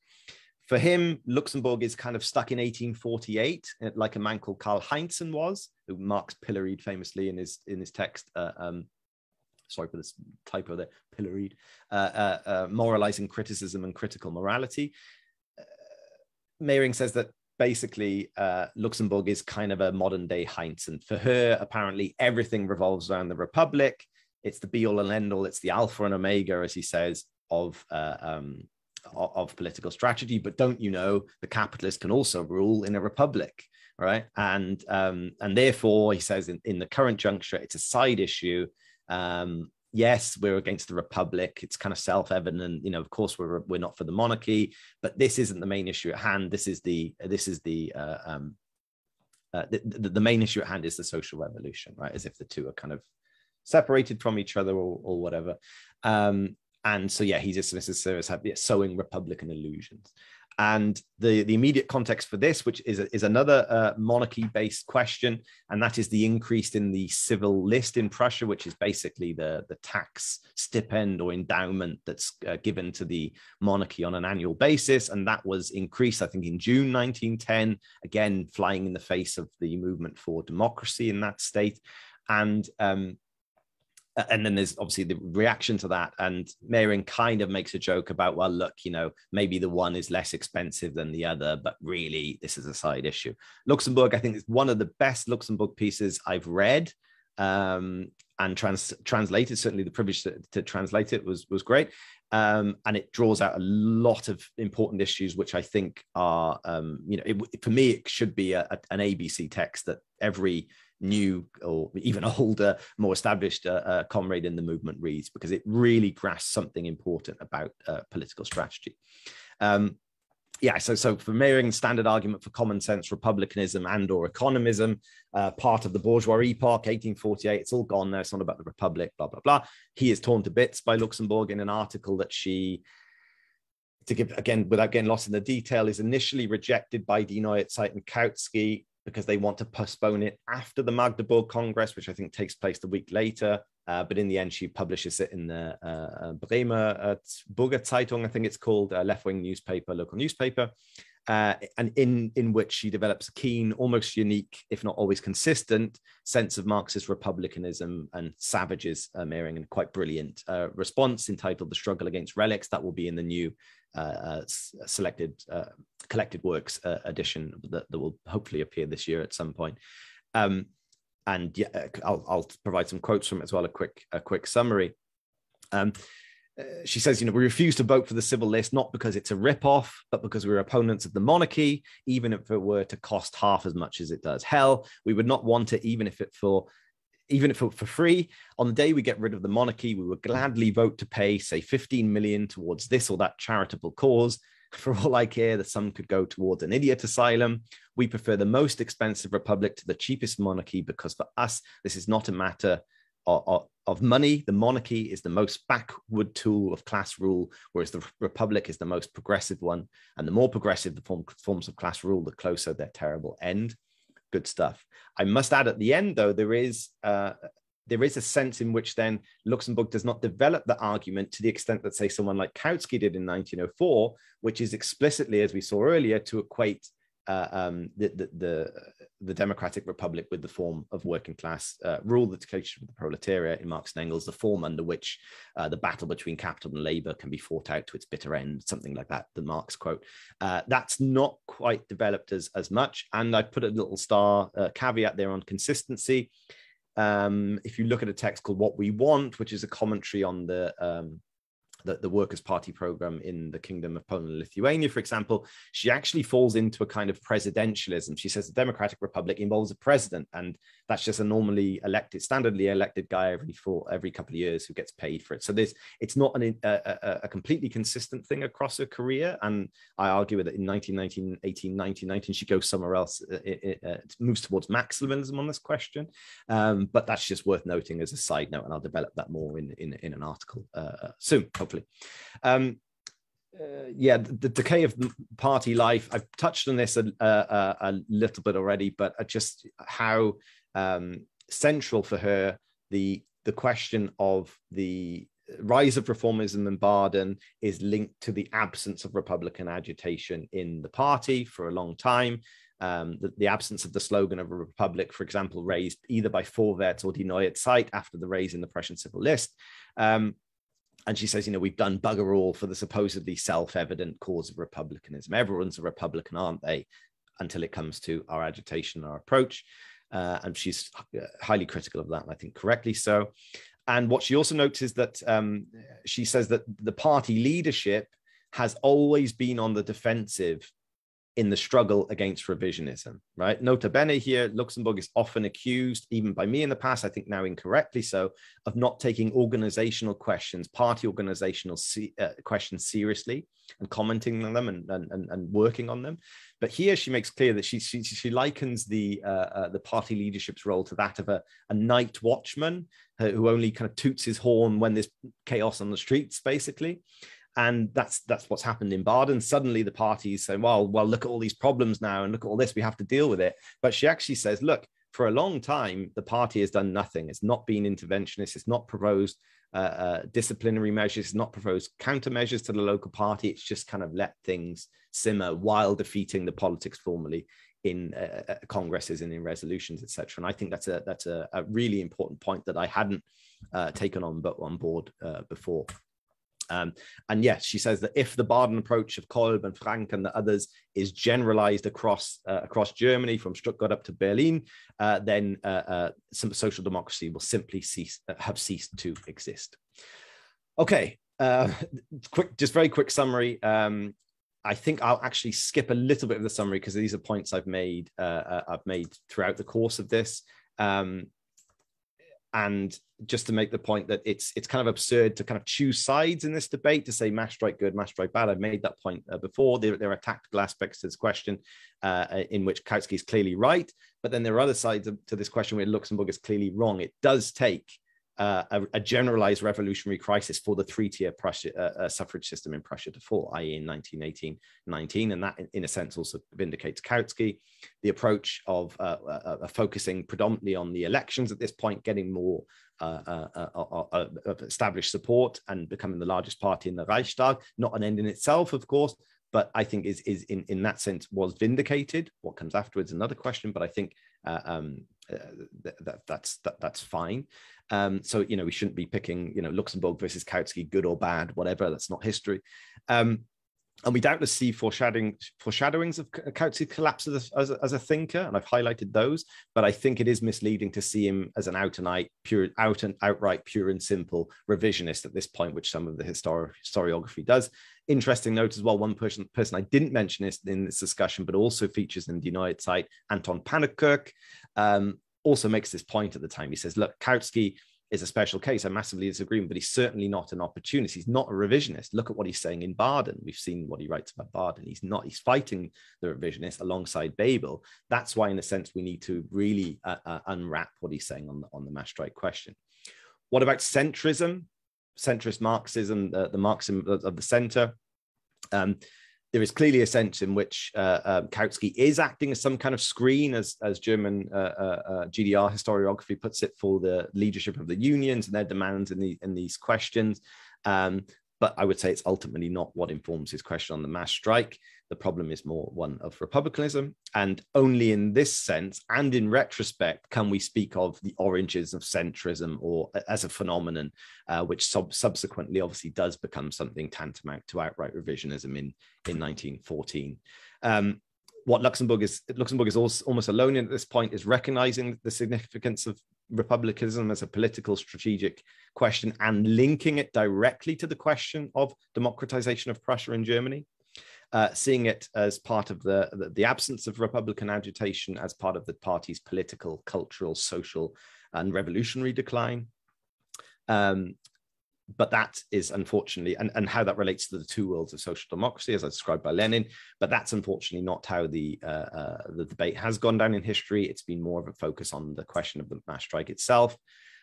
For him, Luxembourg is kind of stuck in 1848, like a man called Karl Heinzen was, who Marx pilloried famously in his text. Sorry for this typo there, pilloried, moralizing criticism and critical morality. Mehring says that basically Luxembourg is kind of a modern day Heinzen. For her, apparently everything revolves around the Republic. It's the be all and end all. It's the alpha and omega, as he says, of political strategy. But don't you know, the capitalist can also rule in a republic, right? And therefore, he says in the current juncture, it's a side issue. Yes, we're against the Republic. It's kind of self-evident, of course we're not for the monarchy, but this isn't the main issue at hand. The main issue at hand is the social revolution, right? As if the two are kind of separated from each other or whatever. And so, yeah, he dismisses service as sowing Republican illusions. And the immediate context for this, which is another monarchy-based question, and that is the increase in the civil list in Prussia, which is basically the tax stipend or endowment that's given to the monarchy on an annual basis. And that was increased, I think, in June 1910, again, flying in the face of the movement for democracy in that state. And then there's obviously the reaction to that. And Meiring kind of makes a joke about, well, look, maybe the one is less expensive than the other, but really this is a side issue. Luxembourg, I think, is one of the best Luxembourg pieces I've read and translated. Certainly the privilege to translate it was great. And it draws out a lot of important issues, which I think are, for me, it should be an ABC text that every new or even older, more established comrade in the movement reads, because it really grasps something important about political strategy. So for Meiring, standard argument for common sense republicanism and or economism, part of the bourgeois epoch, 1848, it's all gone now, it's not about the republic, blah, blah, blah. He is torn to bits by Luxembourg in an article that she, to give, again, without getting lost in the detail, is initially rejected by Die Neue Zeit and Kowski because they want to postpone it after the Magdeburg Congress, which I think takes place the week later. But in the end, she publishes it in the Bremer Burger Zeitung, I think it's called, left-wing newspaper, local newspaper, and in which she develops a keen, almost unique, if not always consistent, sense of Marxist republicanism and savages Meiring, and quite brilliant response entitled "The Struggle Against Relics." That will be in the new selected collected works edition that will hopefully appear this year at some point. And yeah, I'll provide some quotes from it as well, a quick summary. She says, we refuse to vote for the civil list, not because it's a rip-off, but because we're opponents of the monarchy, even if it were to cost half as much as it does. Hell, we would not want it, even if it for free. On the day we get rid of the monarchy, we would gladly vote to pay, say, 15 million towards this or that charitable cause. For all I care, the sum could go towards an idiot asylum. We prefer the most expensive republic to the cheapest monarchy, because for us, this is not a matter of money. The monarchy is the most backward tool of class rule, whereas the republic is the most progressive one. And the more progressive the forms of class rule, the closer their terrible end. Good stuff. I must add at the end, though, there is a sense in which then Luxembourg does not develop the argument to the extent that, say, someone like Kowski did in 1904, which is explicitly, as we saw earlier, to equate the democratic republic with the form of working class rule, the dictatorship of the proletariat in Marx and Engels, the form under which the battle between capital and labor can be fought out to its bitter end, something like that, the Marx quote. That's not quite developed as much. And I put a little star caveat there on consistency. If you look at a text called What We Want, which is a commentary on the Workers' Party program in the Kingdom of Poland and Lithuania, for example, she actually falls into a kind of presidentialism. She says the Democratic Republic involves a president, and that's just a standardly elected guy every couple of years who gets paid for it. So it's not a completely consistent thing across her career. And I argue that in 1919, she goes somewhere else. It moves towards maximalism on this question. But that's just worth noting as a side note, and I'll develop that more in an article soon, hopefully. The decay of party life, I've touched on this a little bit already, but just how central for her the question of the rise of reformism in Baden is linked to the absence of Republican agitation in the party for a long time. The absence of the slogan of a republic, for example, raised either by Vorwärts or Die Neue Zeit after the raise in the Prussian civil list. And she says, we've done bugger all for the supposedly self-evident cause of republicanism. Everyone's a Republican, aren't they? Until it comes to our agitation, our approach. And she's highly critical of that, and I think correctly so. And what she also notes is that she says that the party leadership has always been on the defensive in the struggle against revisionism, right? Nota bene here, Luxembourg is often accused, even by me in the past, I think now incorrectly so, of not taking organizational questions, party organizational questions seriously and commenting on them and working on them. But here she makes clear that she likens the party leadership's role to that of a night watchman who only kind of toots his horn when there's chaos on the streets, basically. And that's what's happened in Baden. Suddenly the parties say, well, look at all these problems now and look at all this, we have to deal with it. But she actually says, look, for a long time, the party has done nothing. It's not been interventionist. It's not proposed disciplinary measures. It's not proposed countermeasures to the local party. It's just kind of let things simmer while defeating the politics formally in congresses and in resolutions, etc. And I think that's a really important point that I hadn't taken on board before. And yes, she says that if the Baden approach of Kolb and Frank and the others is generalized across Germany from Stuttgart up to Berlin, then some social democracy will simply have ceased to exist. Okay, very quick summary. I think I'll actually skip a little bit of the summary because these are points I've made throughout the course of this. And just to make the point that it's kind of absurd to kind of choose sides in this debate, to say Maastricht good, Maastricht bad. I've made that point before. There are tactical aspects to this question in which Kowski is clearly right, but then there are other sides to this question where Luxembourg is clearly wrong. It does take a generalized revolutionary crisis for the three-tier suffrage system in Prussia to fall, i.e. in 1918-19, and that in a sense also vindicates Kowski. The approach of focusing predominantly on the elections at this point, getting more established support and becoming the largest party in the Reichstag, not an end in itself, of course, but I think is in that sense was vindicated. What comes afterwards is another question, but I think that's fine. So, we shouldn't be picking, Luxembourg versus Kowski, good or bad, whatever. That's not history. And we doubtless see foreshadowings of Kowski's collapse as a thinker, and I've highlighted those. But I think it is misleading to see him as an outright pure and simple revisionist at this point, which some of the historiography does. Interesting note as well, one person I didn't mention in this discussion, but also features in the United Site, Anton Pannekoek, also makes this point at the time. He says, look, Kowski is a special case. I massively disagree, but he's certainly not an opportunist. He's not a revisionist. Look at what he's saying in Baden. We've seen what he writes about Baden. He's fighting the revisionist alongside Bebel. That's why, in a sense, we need to really unwrap what he's saying on the Maastricht question. What about centrism? Centrist Marxism, the Marxism of the center. There is clearly a sense in which Kowski is acting as some kind of screen, as German GDR historiography puts it, for the leadership of the unions and their demands in these questions. But I would say it's ultimately not what informs his question on the mass strike. The problem is more one of republicanism. And only in this sense, and in retrospect, can we speak of the origins of centrism or as a phenomenon, which subsequently obviously does become something tantamount to outright revisionism in 1914. What Luxembourg is almost alone in at this point is recognizing the significance of republicanism as a political strategic question and linking it directly to the question of democratization of Prussia and Germany, seeing it as part of the absence of republican agitation as part of the party's political, cultural, social, and revolutionary decline. But that is unfortunately, and how that relates to the two worlds of social democracy, as described by Lenin. But that's unfortunately not how the debate has gone down in history. It's been more of a focus on the question of the mass strike itself.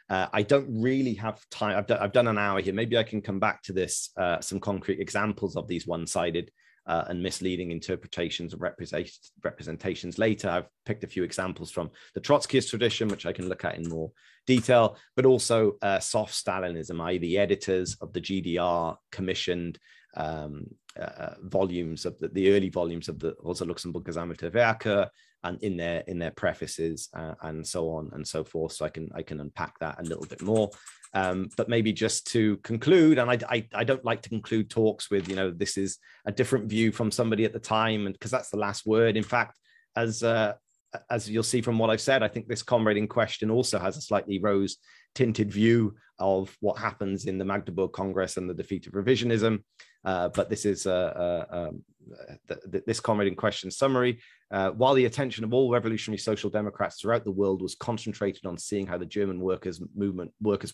I don't really have time. I've done an hour here. Maybe I can come back to this, some concrete examples of these one-sided and misleading interpretations of representations later. I've picked a few examples from the Trotskyist tradition, which I can look at in more detail, but also soft Stalinism, i.e. the editors of the GDR commissioned volumes of the early volumes of the also Luxembourg Gesammelte Werke, and in their prefaces and so on and so forth. So I can unpack that a little bit more. But maybe just to conclude, and I don't like to conclude talks with, this is a different view from somebody at the time, and because that's the last word. In fact, as you'll see from what I've said, I think this comrade in question also has a slightly rose-tinted view of what happens in the Magdeburg Congress and the defeat of revisionism. But this is this comrade in question summary, while the attention of all revolutionary social democrats throughout the world was concentrated on seeing how the German workers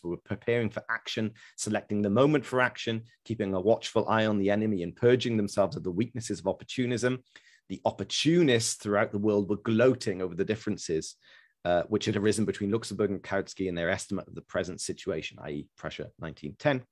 were preparing for action, selecting the moment for action, keeping a watchful eye on the enemy, and purging themselves of the weaknesses of opportunism, the opportunists throughout the world were gloating over the differences which had arisen between Luxembourg and Kowski in their estimate of the present situation, i.e. Prussia 1910.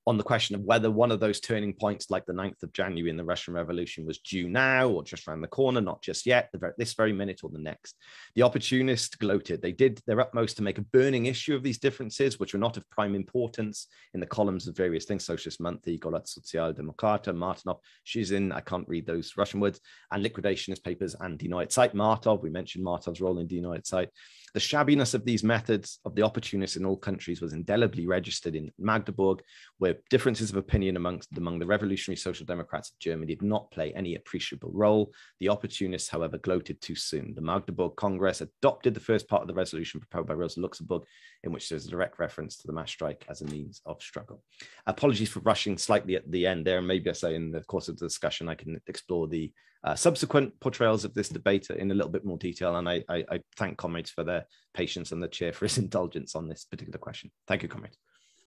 On the question of whether one of those turning points, like the 9th of January in the Russian Revolution, was due now or just around the corner, not just yet, this very minute or the next. The opportunists gloated. They did their utmost to make a burning issue of these differences, which were not of prime importance, in the columns of various things, Socialist Monthly, Golat Sozialdemokrata, Martinov, Shizin, I can't read those Russian words, and liquidationist papers and Die Neue Zeit, Martov, we mentioned Martov's role in Die Neue Zeit. The shabbiness of these methods of the opportunists in all countries was indelibly registered in Magdeburg, where differences of opinion among the revolutionary social democrats of Germany did not play any appreciable role. The opportunists, however, gloated too soon. The Magdeburg Congress adopted the first part of the resolution proposed by Rosa Luxemburg, in which there's a direct reference to the mass strike as a means of struggle. Apologies for rushing slightly at the end there. Maybe I say in the course of the discussion, I can explore the subsequent portrayals of this debate in a little bit more detail. And I thank comrades for their patience and the chair for his indulgence on this particular question. Thank you, comrades.